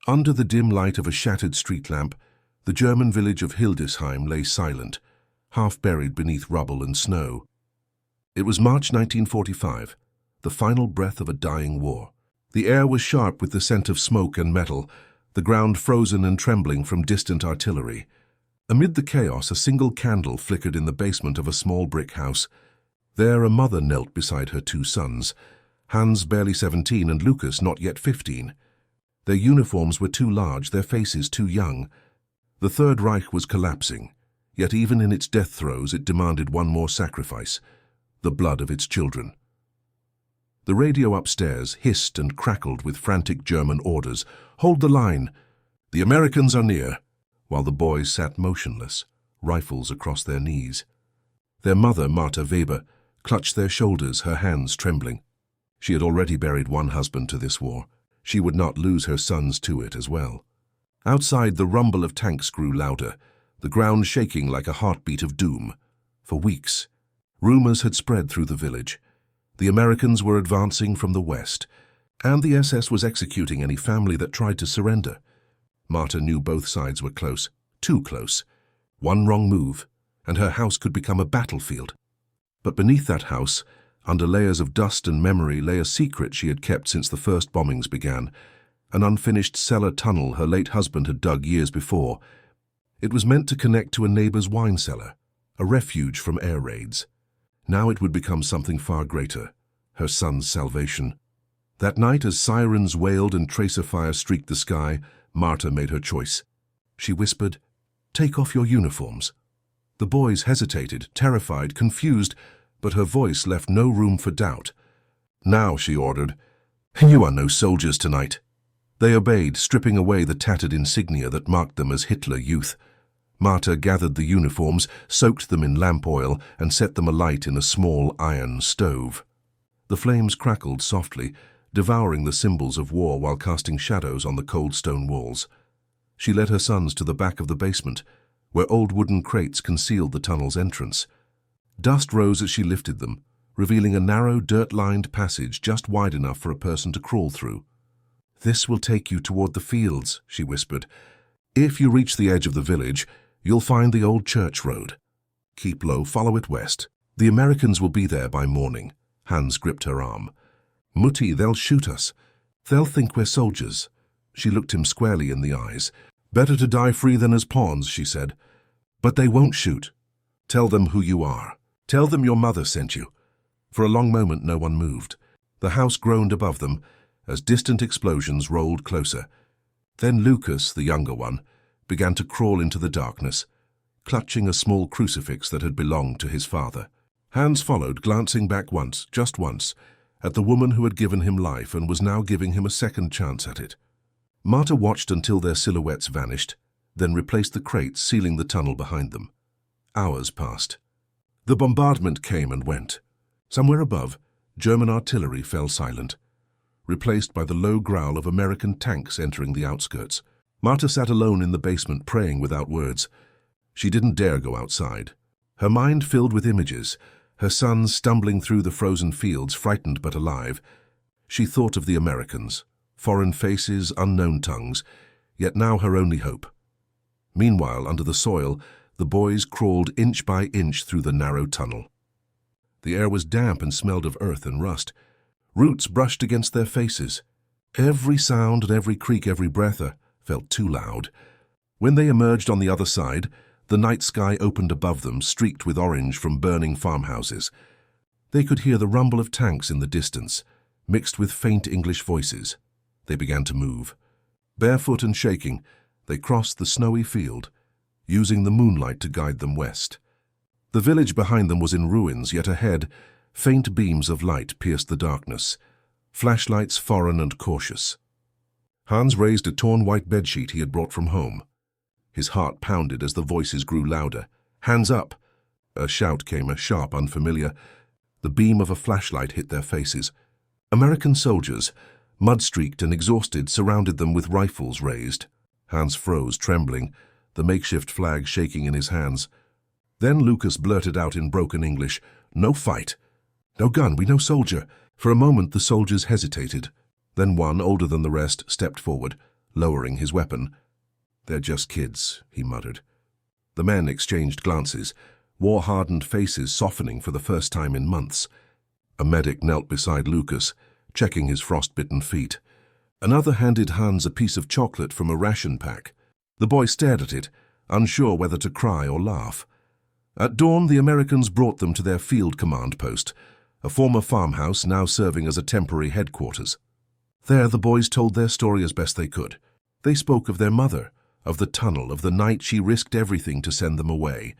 Under the dim light of a shattered street lamp, the German village of Hildesheim lay silent, half buried beneath rubble and snow. It was March 1945, the final breath of a dying war. The air was sharp with the scent of smoke and metal, the ground frozen and trembling from distant artillery. Amid the chaos, a single candle flickered in the basement of a small brick house. There a mother knelt beside her two sons, Hans barely 17 and Lucas not yet 15. Their uniforms were too large, their faces too young. The Third Reich was collapsing, yet even in its death throes it demanded one more sacrifice, the blood of its children. The radio upstairs hissed and crackled with frantic German orders. "Hold the line! The Americans are near!" While the boys sat motionless, rifles across their knees. Their mother, Martha Weber, clutched their shoulders, her hands trembling. She had already buried one husband to this war. She would not lose her sons to it as well. Outside, the rumble of tanks grew louder, the ground shaking like a heartbeat of doom. For weeks, rumors had spread through the village. The Americans were advancing from the west, and the SS was executing any family that tried to surrender. Marta knew both sides were close, too close. One wrong move, and her house could become a battlefield. But beneath that house, under layers of dust and memory, lay a secret she had kept since the first bombings began, an unfinished cellar tunnel her late husband had dug years before. It was meant to connect to a neighbor's wine cellar, a refuge from air raids. Now it would become something far greater, her son's salvation. That night, as sirens wailed and tracer fire streaked the sky, Marta made her choice. She whispered, "Take off your uniforms." The boys hesitated, terrified, confused, but her voice left no room for doubt. "Now," she ordered, "you are no soldiers tonight." They obeyed, stripping away the tattered insignia that marked them as Hitler Youth. Marta gathered the uniforms, soaked them in lamp oil, and set them alight in a small iron stove. The flames crackled softly, devouring the symbols of war while casting shadows on the cold stone walls. She led her sons to the back of the basement, where old wooden crates concealed the tunnel's entrance. Dust rose as she lifted them, revealing a narrow, dirt-lined passage just wide enough for a person to crawl through. "This will take you toward the fields," she whispered. "If you reach the edge of the village, you'll find the old church road. Keep low, follow it west. The Americans will be there by morning." Hans gripped her arm. "Mutti, they'll shoot us. They'll think we're soldiers." She looked him squarely in the eyes. "Better to die free than as pawns," she said. "But they won't shoot. Tell them who you are. Tell them your mother sent you." For a long moment no one moved. The house groaned above them as distant explosions rolled closer. Then Lucas, the younger one, began to crawl into the darkness, clutching a small crucifix that had belonged to his father. Hans followed, glancing back once, just once, at the woman who had given him life and was now giving him a second chance at it. Marta watched until their silhouettes vanished, then replaced the crates, sealing the tunnel behind them. Hours passed. The bombardment came and went. Somewhere above, German artillery fell silent, replaced by the low growl of American tanks entering the outskirts. Marta sat alone in the basement, praying without words. She didn't dare go outside. Her mind filled with images, her sons stumbling through the frozen fields, frightened but alive. She thought of the Americans, foreign faces, unknown tongues, yet now her only hope. Meanwhile, under the soil, the boys crawled inch by inch through the narrow tunnel. The air was damp and smelled of earth and rust. Roots brushed against their faces. Every sound and every creak, every breath felt too loud. When they emerged on the other side, the night sky opened above them, streaked with orange from burning farmhouses. They could hear the rumble of tanks in the distance, mixed with faint English voices. They began to move. Barefoot and shaking, they crossed the snowy field, using the moonlight to guide them west. The village behind them was in ruins, yet ahead, faint beams of light pierced the darkness, flashlights foreign and cautious. Hans raised a torn white bedsheet he had brought from home. His heart pounded as the voices grew louder. "Hands up!" A shout came, a sharp, unfamiliar. The beam of a flashlight hit their faces. American soldiers, mud-streaked and exhausted, surrounded them with rifles raised. Hans froze, trembling, the makeshift flag shaking in his hands. Then Lucas blurted out in broken English, "No fight. No gun, we no soldier." For a moment the soldiers hesitated. Then one, older than the rest, stepped forward. lowering his weapon. "They're just kids," he muttered. The men exchanged glances, war-hardened faces softening for the first time in months. A medic knelt beside Lucas, checking his frostbitten feet. Another handed Hans a piece of chocolate from a ration pack. The boy stared at it, unsure whether to cry or laugh. At dawn, the Americans brought them to their field command post, a former farmhouse now serving as a temporary headquarters. There, the boys told their story as best they could. They spoke of their mother, of the tunnel, of the night she risked everything to send them away.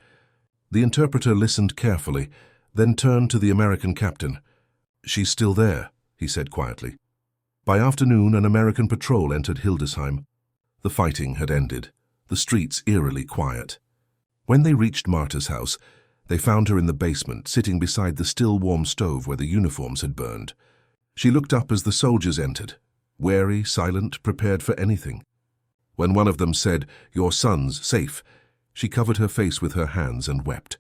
The interpreter listened carefully, then turned to the American captain. "She's still there," he said quietly. By afternoon, an American patrol entered Hildesheim. The fighting had ended, the streets eerily quiet. When they reached Marta's house, they found her in the basement, sitting beside the still warm stove where the uniforms had burned. She looked up as the soldiers entered, wary, silent, prepared for anything. When one of them said, "Your son's safe," she covered her face with her hands and wept.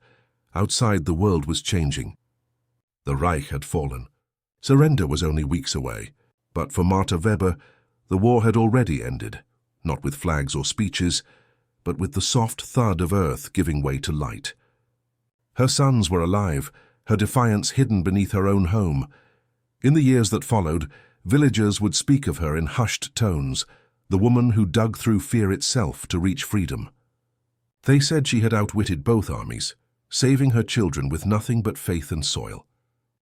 Outside, the world was changing. The Reich had fallen. Surrender was only weeks away. But for Marta Weber, the war had already ended, not with flags or speeches, but with the soft thud of earth giving way to light. Her sons were alive, her defiance hidden beneath her own home. In the years that followed, villagers would speak of her in hushed tones, the woman who dug through fear itself to reach freedom. They said she had outwitted both armies, saving her children with nothing but faith and soil.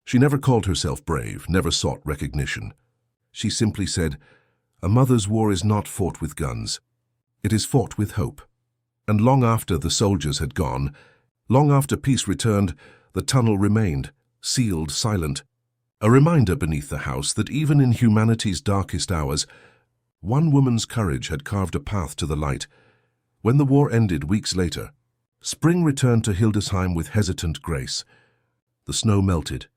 She never called herself brave, never sought recognition. She simply said, "A mother's war is not fought with guns. It is fought with hope." And long after the soldiers had gone, long after peace returned, the tunnel remained, sealed, silent, a reminder beneath the house that even in humanity's darkest hours, one woman's courage had carved a path to the light. When the war ended weeks later, spring returned to Hildesheim with hesitant grace. The snow melted,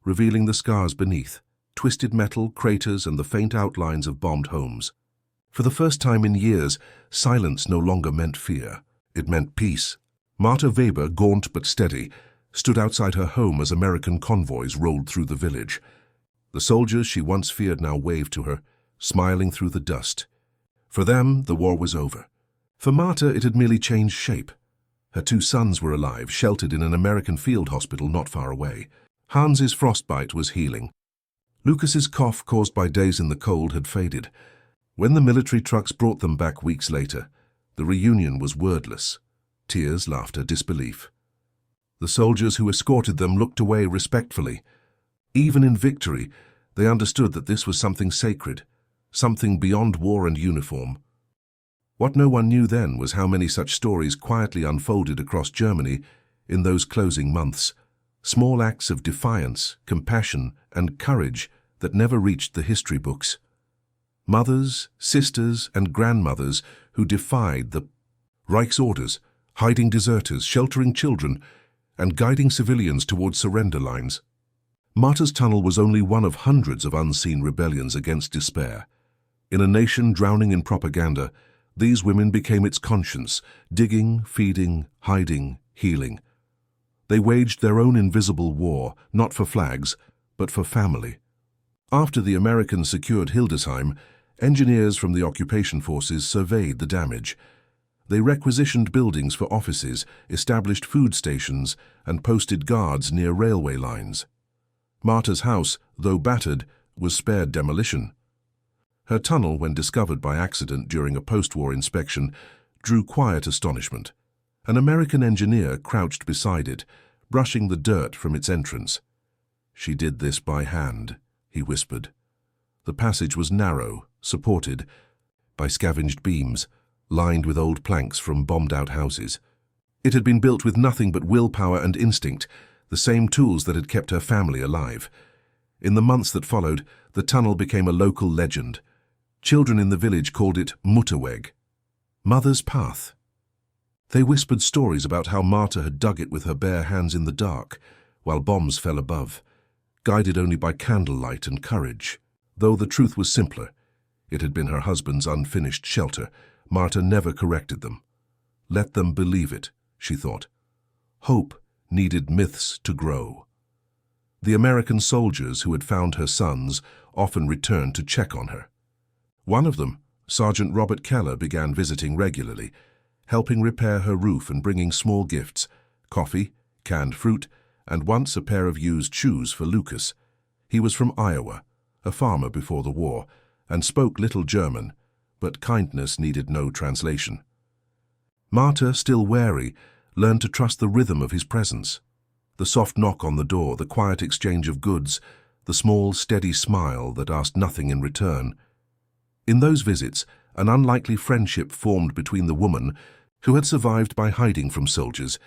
revealing the scars beneath, twisted metal, craters, and the faint outlines of bombed homes. For the first time in years, silence no longer meant fear. It meant peace. Marta Weber, gaunt but steady, stood outside her home as American convoys rolled through the village. The soldiers she once feared now waved to her, smiling through the dust. For them, the war was over. For Marta, it had merely changed shape. Her two sons were alive, sheltered in an American field hospital not far away. Hans's frostbite was healing. Lucas's cough caused by days in the cold had faded. When the military trucks brought them back weeks later, the reunion was wordless. Tears, laughter, disbelief. The soldiers who escorted them looked away respectfully. Even in victory, they understood that this was something sacred, something beyond war and uniform. What no one knew then was how many such stories quietly unfolded across Germany in those closing months. Small acts of defiance, compassion, and courage that never reached the history books. Mothers, sisters, and grandmothers who defied the Reich's orders, hiding deserters, sheltering children, and guiding civilians towards surrender lines. Marta's Tunnel was only one of hundreds of unseen rebellions against despair. In a nation drowning in propaganda, these women became its conscience, digging, feeding, hiding, healing. They waged their own invisible war, not for flags, but for family. After the Americans secured Hildesheim, engineers from the occupation forces surveyed the damage. They requisitioned buildings for offices, established food stations, and posted guards near railway lines. Marta's house, though battered, was spared demolition. Her tunnel, when discovered by accident during a post-war inspection, drew quiet astonishment. An American engineer crouched beside it, brushing the dirt from its entrance. "She did this by hand," he whispered. The passage was narrow, supported by scavenged beams, lined with old planks from bombed-out houses. It had been built with nothing but willpower and instinct, the same tools that had kept her family alive. In the months that followed, the tunnel became a local legend. Children in the village called it Mutterweg, Mother's Path. They whispered stories about how Marta had dug it with her bare hands in the dark, while bombs fell above, guided only by candlelight and courage. Though the truth was simpler, it had been her husband's unfinished shelter. Marta never corrected them. Let them believe it, she thought. Hope needed myths to grow. The American soldiers who had found her sons often returned to check on her. One of them, Sergeant Robert Keller began visiting regularly, helping repair her roof and bringing small gifts, coffee, canned fruit, and once a pair of used shoes for Lucas. He was from Iowa, a farmer before the war, and spoke little German, but kindness needed no translation. Marta, still wary, learned to trust the rhythm of his presence. The soft knock on the door, the quiet exchange of goods, the small, steady smile that asked nothing in return. In those visits, an unlikely friendship formed between the woman who had survived by hiding from soldiers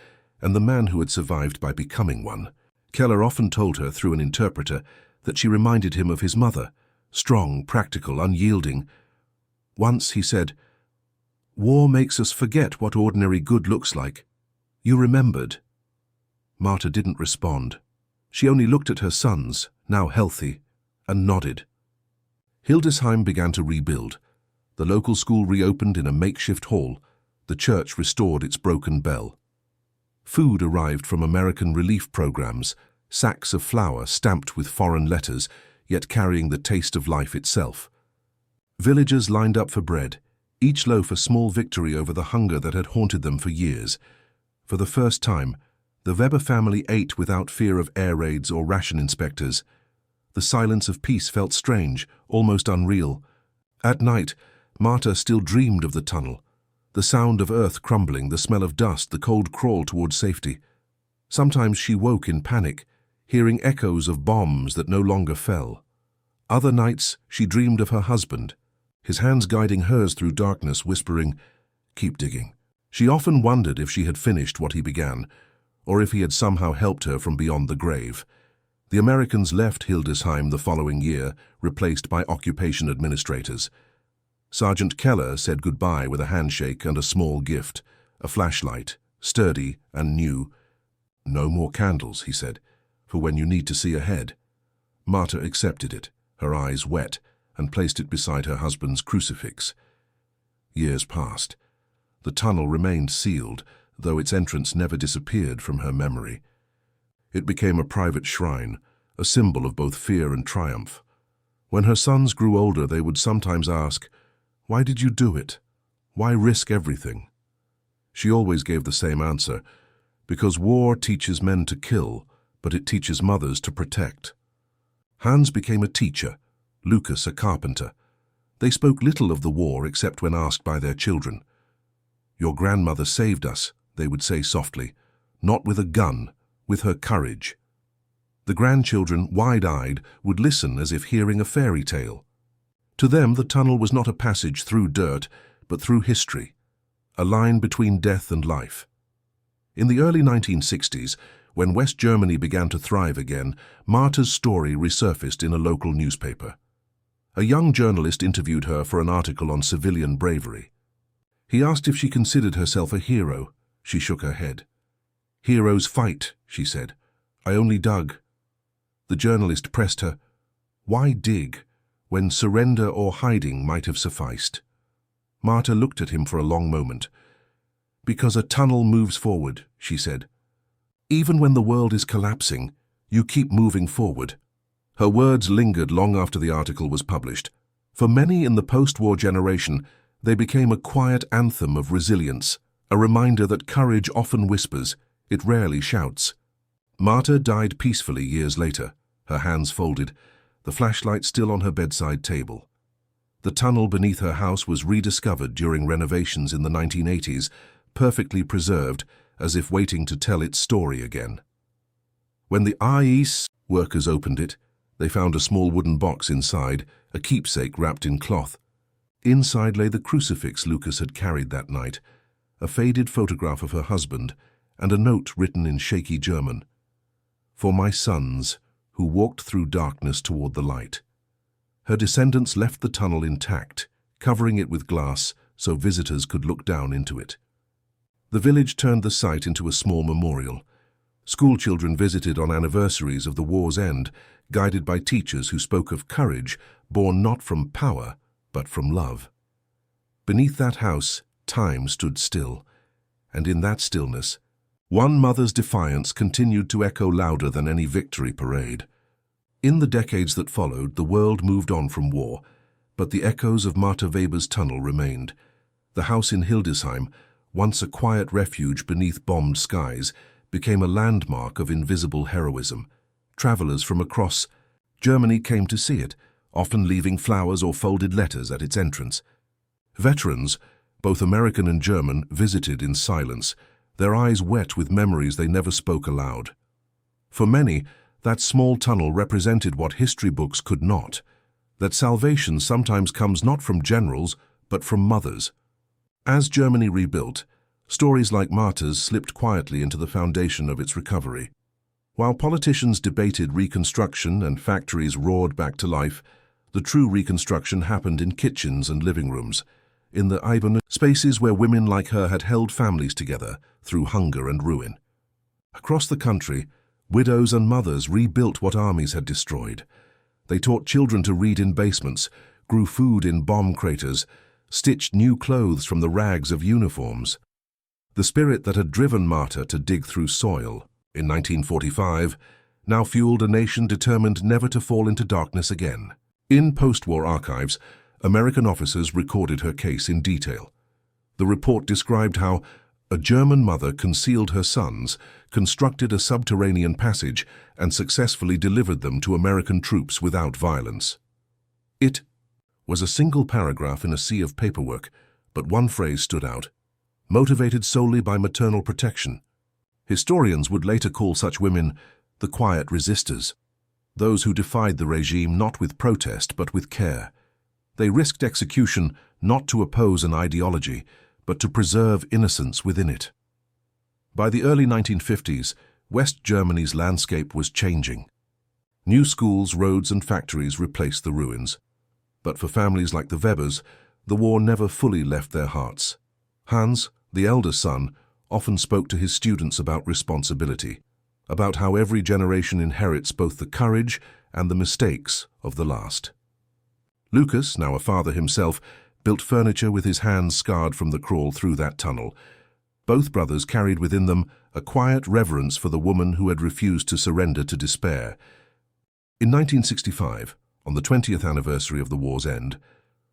and the man who had survived by becoming one. Keller often told her through an interpreter that she reminded him of his mother, strong, practical, unyielding. Once he said, "War makes us forget what ordinary good looks like. You remembered." Marta didn't respond. She only looked at her sons, now healthy, and nodded. Hildesheim began to rebuild. The local school reopened in a makeshift hall. The church restored its broken bell. Food arrived from American relief programs, sacks of flour stamped with foreign letters, yet carrying the taste of life itself. Villagers lined up for bread, each loaf a small victory over the hunger that had haunted them for years. For the first time, the Weber family ate without fear of air raids or ration inspectors. The silence of peace felt strange, almost unreal. At night, Marta still dreamed of the tunnel. The sound of earth crumbling, the smell of dust, the cold crawl toward safety. Sometimes she woke in panic, hearing echoes of bombs that no longer fell. Other nights, she dreamed of her husband, his hands guiding hers through darkness, whispering, "Keep digging." She often wondered if she had finished what he began, or if he had somehow helped her from beyond the grave. The Americans left Hildesheim the following year, replaced by occupation administrators. Sergeant Keller said goodbye with a handshake and a small gift, a flashlight, sturdy and new. "No more candles," he said, "for when you need to see ahead." Marta accepted it, her eyes wet, and placed it beside her husband's crucifix. Years passed. The tunnel remained sealed, though its entrance never disappeared from her memory. It became a private shrine, a symbol of both fear and triumph. When her sons grew older, they would sometimes ask, "Why did you do it? Why risk everything?" She always gave the same answer, "Because war teaches men to kill, but it teaches mothers to protect." Hans became a teacher, Lucas a carpenter. They spoke little of the war except when asked by their children. "Your grandmother saved us," they would say softly, "not with a gun, with her courage." The grandchildren, wide-eyed, would listen as if hearing a fairy tale. To them, the tunnel was not a passage through dirt, but through history, a line between death and life. In the early 1960s, when West Germany began to thrive again, Marta's story resurfaced in a local newspaper. A young journalist interviewed her for an article on civilian bravery. He asked if she considered herself a hero. She shook her head. "Heroes fight," she said. "I only dug." The journalist pressed her. Why dig, when surrender or hiding might have sufficed? Marta looked at him for a long moment. "Because a tunnel moves forward," she said. "Even when the world is collapsing, you keep moving forward." Her words lingered long after the article was published. For many in the post-war generation, they became a quiet anthem of resilience, a reminder that courage often whispers, it rarely shouts. Marta died peacefully years later, her hands folded, the flashlight still on her bedside table. The tunnel beneath her house was rediscovered during renovations in the 1980s, perfectly preserved, as if waiting to tell its story again. When the AIS workers opened it, they found a small wooden box inside, a keepsake wrapped in cloth. Inside lay the crucifix Lucas had carried that night, a faded photograph of her husband, and a note written in shaky German. "For my sons, who walked through darkness toward the light." Her descendants left the tunnel intact, covering it with glass so visitors could look down into it. The village turned the site into a small memorial. Schoolchildren visited on anniversaries of the war's end, guided by teachers who spoke of courage born not from power, but from love. Beneath that house, time stood still, and in that stillness, one mother's defiance continued to echo louder than any victory parade. In the decades that followed, the world moved on from war, But the echoes of Martha Weber's tunnel remained. The house in Hildesheim, once a quiet refuge beneath bombed skies, became a landmark of invisible heroism. Travelers from across Germany came to see it, often leaving flowers or folded letters at its entrance. Veterans, both American and German, visited in silence, their eyes wet with memories they never spoke aloud. For many, that small tunnel represented what history books could not, that salvation sometimes comes not from generals, but from mothers. As Germany rebuilt, stories like Martha's slipped quietly into the foundation of its recovery. While politicians debated reconstruction and factories roared back to life, the true reconstruction happened in kitchens and living rooms, in the Eiben spaces where women like her had held families together through hunger and ruin. Across the country, widows and mothers rebuilt what armies had destroyed. They taught children to read in basements, grew food in bomb craters, stitched new clothes from the rags of uniforms. The spirit that had driven Martha to dig through soil in 1945 now fueled a nation determined never to fall into darkness again. In post-war archives, American officers recorded her case in detail. The report described how a German mother concealed her sons, constructed a subterranean passage, and successfully delivered them to American troops without violence. It was a single paragraph in a sea of paperwork, but one phrase stood out: motivated solely by maternal protection. Historians would later call such women the quiet resistors, those who defied the regime not with protest but with care. They risked execution not to oppose an ideology, but to preserve innocence within it. By the early 1950s, West Germany's landscape was changing. New schools, roads and factories replaced the ruins. But for families like the Webers, the war never fully left their hearts. Hans, the elder son, often spoke to his students about responsibility, about how every generation inherits both the courage and the mistakes of the last. Lucas, now a father himself, built furniture with his hands scarred from the crawl through that tunnel. Both brothers carried within them a quiet reverence for the woman who had refused to surrender to despair. In 1965, on the 20th anniversary of the war's end,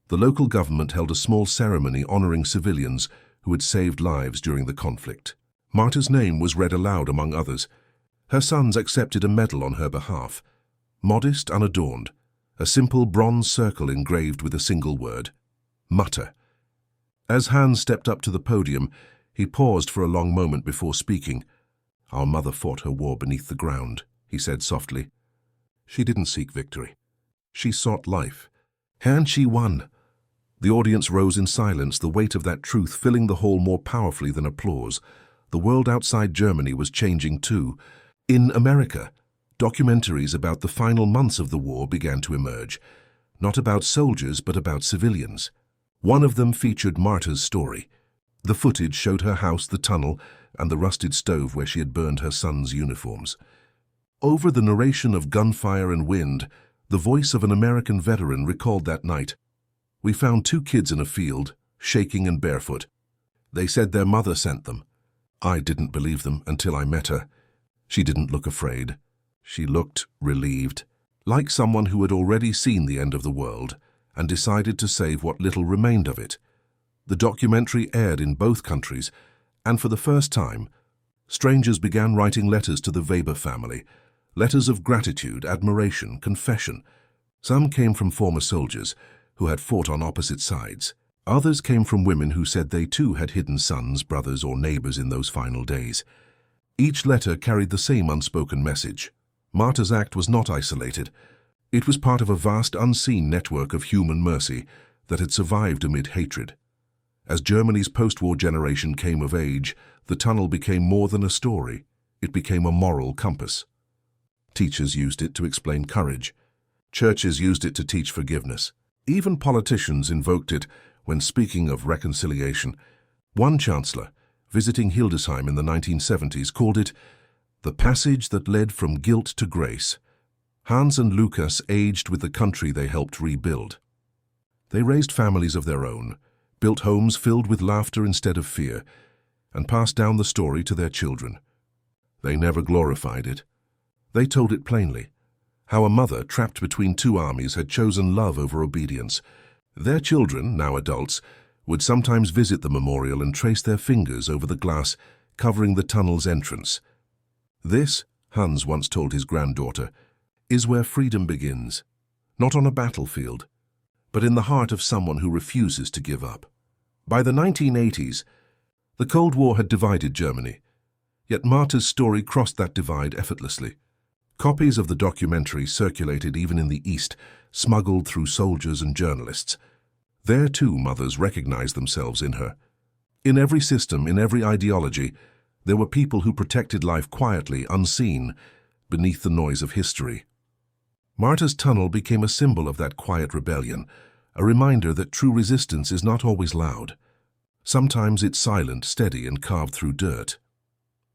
the local government held a small ceremony honoring civilians who had saved lives during the conflict. Martha's name was read aloud among others. Her sons accepted a medal on her behalf. Modest, unadorned, a simple bronze circle engraved with a single word: Mutter. As Hans stepped up to the podium, he paused for a long moment before speaking. "Our mother fought her war beneath the ground," he said softly. "She didn't seek victory. She sought life. And she won." The audience rose in silence, the weight of that truth filling the hall more powerfully than applause. The world outside Germany was changing too. In America, documentaries about the final months of the war began to emerge, not about soldiers but about civilians. One of them featured Martha's story. The footage showed her house, the tunnel, and the rusted stove where she had burned her sons' uniforms. Over the narration of gunfire and wind, the voice of an American veteran recalled that night. "We found 2 kids in a field, shaking and barefoot. They said their mother sent them. I didn't believe them until I met her. She didn't look afraid. She looked relieved, like someone who had already seen the end of the world and decided to save what little remained of it." The documentary aired in both countries, and for the first time, strangers began writing letters to the Weber family, letters of gratitude, admiration, confession. Some came from former soldiers who had fought on opposite sides. Others came from women who said they too had hidden sons, brothers, or neighbors in those final days. Each letter carried the same unspoken message. Martha's act was not isolated. It was part of a vast unseen network of human mercy that had survived amid hatred. As Germany's post-war generation came of age, the tunnel became more than a story. It became a moral compass. Teachers used it to explain courage. Churches used it to teach forgiveness. Even politicians invoked it when speaking of reconciliation. One chancellor, visiting Hildesheim in the 1970s, called it the passage that led from guilt to grace. Hans and Lucas aged with the country they helped rebuild. They raised families of their own, built homes filled with laughter instead of fear, and passed down the story to their children. They never glorified it. They told it plainly, how a mother trapped between 2 armies had chosen love over obedience, Their children, now adults, would sometimes visit the memorial and trace their fingers over the glass covering the tunnel's entrance. This, Hans once told his granddaughter, is where freedom begins, not on a battlefield, but in the heart of someone who refuses to give up. By the 1980s, the Cold War had divided Germany, yet Marta's story crossed that divide effortlessly. Copies of the documentary circulated even in the East, smuggled through soldiers and journalists. There, too, mothers recognized themselves in her. In every system, in every ideology, there were people who protected life quietly, unseen, beneath the noise of history. Marta's tunnel became a symbol of that quiet rebellion, a reminder that true resistance is not always loud. Sometimes it's silent, steady, and carved through dirt.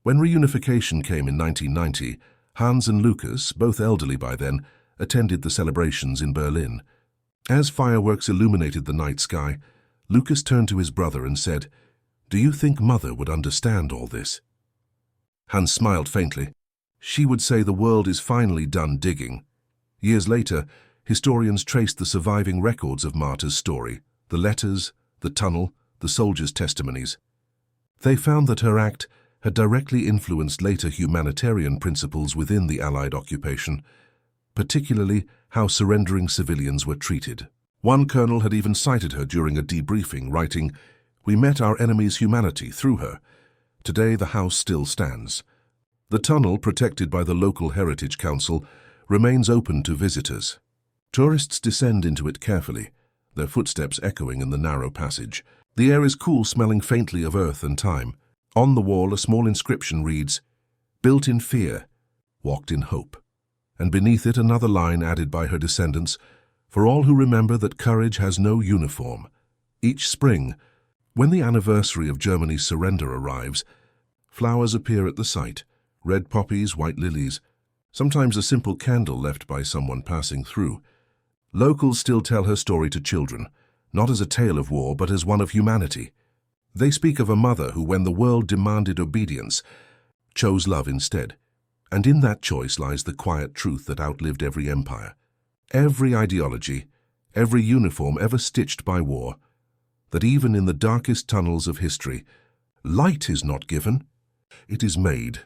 When reunification came in 1990, Hans and Lucas, both elderly by then, attended the celebrations in Berlin. As fireworks illuminated the night sky, Lucas turned to his brother and said, "Do you think Mother would understand all this?" Hans smiled faintly. She would say the world is finally done digging. Years later, historians traced the surviving records of Marta's story, the letters, the tunnel, the soldiers' testimonies. They found that her act had directly influenced later humanitarian principles within the Allied occupation, particularly how surrendering civilians were treated. One colonel had even cited her during a debriefing, writing, "We met our enemy's humanity through her. Today the house still stands." The tunnel, protected by the local Heritage Council, remains open to visitors. Tourists descend into it carefully, their footsteps echoing in the narrow passage. The air is cool, smelling faintly of earth and time. On the wall, a small inscription reads, "Built in fear, walked in hope." And beneath it, another line added by her descendants, "For all who remember that courage has no uniform." Each spring, when the anniversary of Germany's surrender arrives, flowers appear at the site, red poppies, white lilies, sometimes a simple candle left by someone passing through. Locals still tell her story to children, not as a tale of war, but as one of humanity. They speak of a mother who, when the world demanded obedience, chose love instead. And in that choice lies the quiet truth that outlived every empire, every ideology, every uniform ever stitched by war, that even in the darkest tunnels of history, light is not given, it is made.